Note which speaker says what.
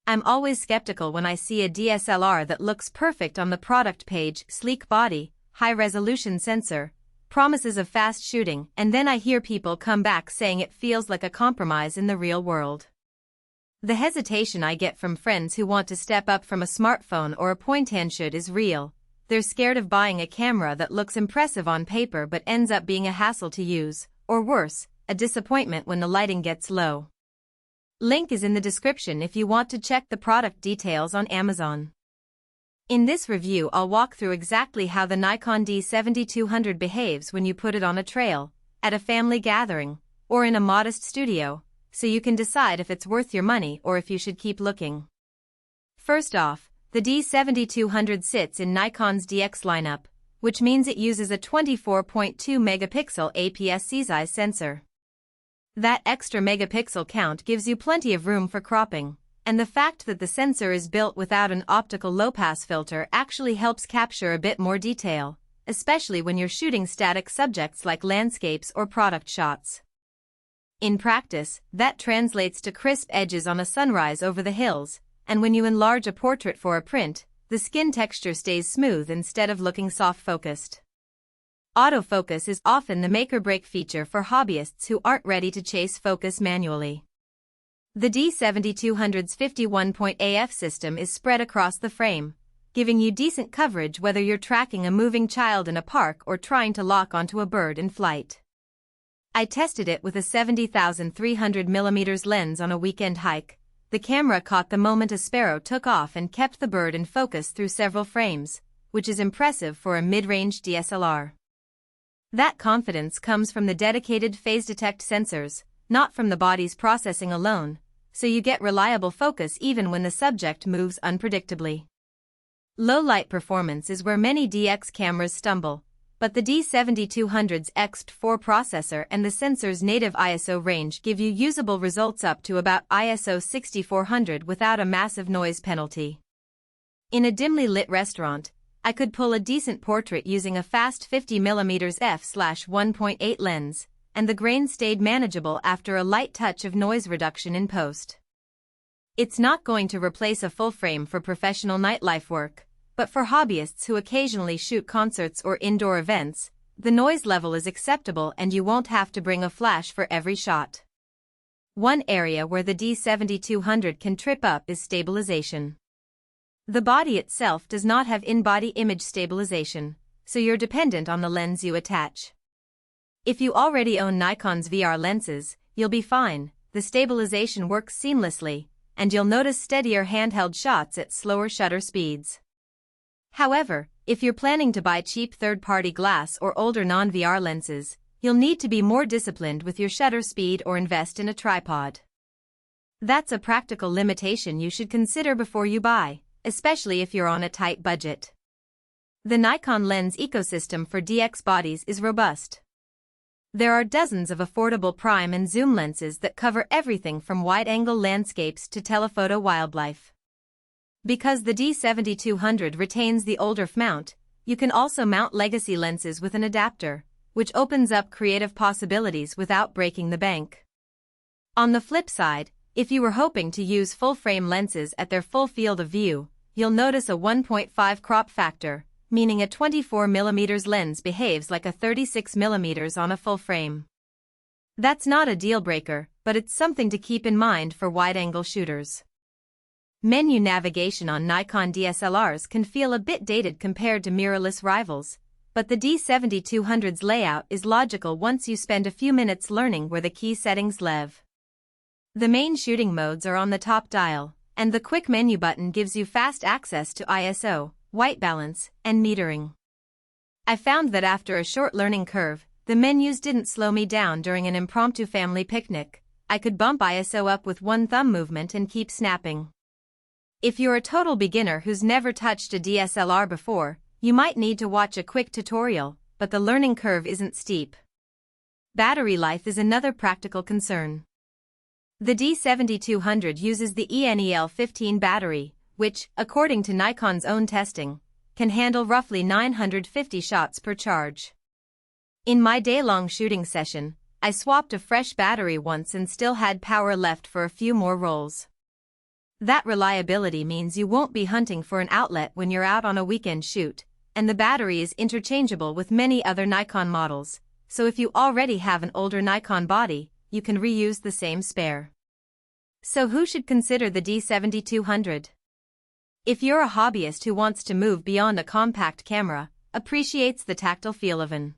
Speaker 1: I'm always skeptical when I see a DSLR that looks perfect on the product page, sleek body, high-resolution sensor, promises of fast shooting, and then I hear people come back saying it feels like a compromise in the real world. The hesitation I get from friends who want to step up from a smartphone or a point-and-shoot is real. They're scared of buying a camera that looks impressive on paper but ends up being a hassle to use, or worse, a disappointment when the lighting gets low. Link is in the description if you want to check the product details on Amazon. In this review I'll walk through exactly how the Nikon D7200 behaves when you put it on a trail, at a family gathering, or in a modest studio, so you can decide if it's worth your money or if you should keep looking. First off, the D7200 sits in Nikon's DX lineup, which means it uses a 24.2 megapixel APS-C sensor. That extra megapixel count gives you plenty of room for cropping, and the fact that the sensor is built without an optical low-pass filter actually helps capture a bit more detail, especially when you're shooting static subjects like landscapes or product shots. In practice, that translates to crisp edges on a sunrise over the hills, and when you enlarge a portrait for a print, the skin texture stays smooth instead of looking soft-focused. Autofocus is often the make-or-break feature for hobbyists who aren't ready to chase focus manually. The D7200's 51-point AF system is spread across the frame, giving you decent coverage whether you're tracking a moving child in a park or trying to lock onto a bird in flight. I tested it with a 70,300mm lens on a weekend hike. The camera caught the moment a sparrow took off and kept the bird in focus through several frames, which is impressive for a mid-range DSLR. That confidence comes from the dedicated phase detect sensors, not from the body's processing alone, so you get reliable focus even when the subject moves unpredictably. Low light performance is where many DX cameras stumble, but the D7200's XT4 processor and the sensor's native ISO range give you usable results up to about ISO 6400 without a massive noise penalty. In a dimly lit restaurant, I could pull a decent portrait using a fast 50mm f/1.8 lens, and the grain stayed manageable after a light touch of noise reduction in post. It's not going to replace a full frame for professional nightlife work, but for hobbyists who occasionally shoot concerts or indoor events, the noise level is acceptable and you won't have to bring a flash for every shot. One area where the D7200 can trip up is stabilization. The body itself does not have in-body image stabilization, so you're dependent on the lens you attach. If you already own Nikon's VR lenses, you'll be fine. The stabilization works seamlessly, and you'll notice steadier handheld shots at slower shutter speeds. However, if you're planning to buy cheap third-party glass or older non-VR lenses, you'll need to be more disciplined with your shutter speed or invest in a tripod. That's a practical limitation you should consider before you buy, especially if you're on a tight budget. The Nikon lens ecosystem for DX bodies is robust. There are dozens of affordable prime and zoom lenses that cover everything from wide-angle landscapes to telephoto wildlife. Because the D7200 retains the older mount, you can also mount legacy lenses with an adapter, which opens up creative possibilities without breaking the bank. On the flip side, if you were hoping to use full-frame lenses at their full field of view, you'll notice a 1.5 crop factor, meaning a 24mm lens behaves like a 36mm on a full frame. That's not a deal-breaker, but it's something to keep in mind for wide-angle shooters. Menu navigation on Nikon DSLRs can feel a bit dated compared to mirrorless rivals, but the D7200's layout is logical once you spend a few minutes learning where the key settings live. The main shooting modes are on the top dial, and the quick menu button gives you fast access to ISO, white balance, and metering. I found that after a short learning curve, the menus didn't slow me down during an impromptu family picnic. I could bump ISO up with one thumb movement and keep snapping. If you're a total beginner who's never touched a DSLR before, you might need to watch a quick tutorial, but the learning curve isn't steep. Battery life is another practical concern. The D7200 uses the ENEL15 battery, which, according to Nikon's own testing, can handle roughly 950 shots per charge. In my day-long shooting session, I swapped a fresh battery once and still had power left for a few more rolls. That reliability means you won't be hunting for an outlet when you're out on a weekend shoot, and the battery is interchangeable with many other Nikon models, so if you already have an older Nikon body, you can reuse the same spare. So who should consider the D7200? If you're a hobbyist who wants to move beyond a compact camera, appreciates the tactile feel of an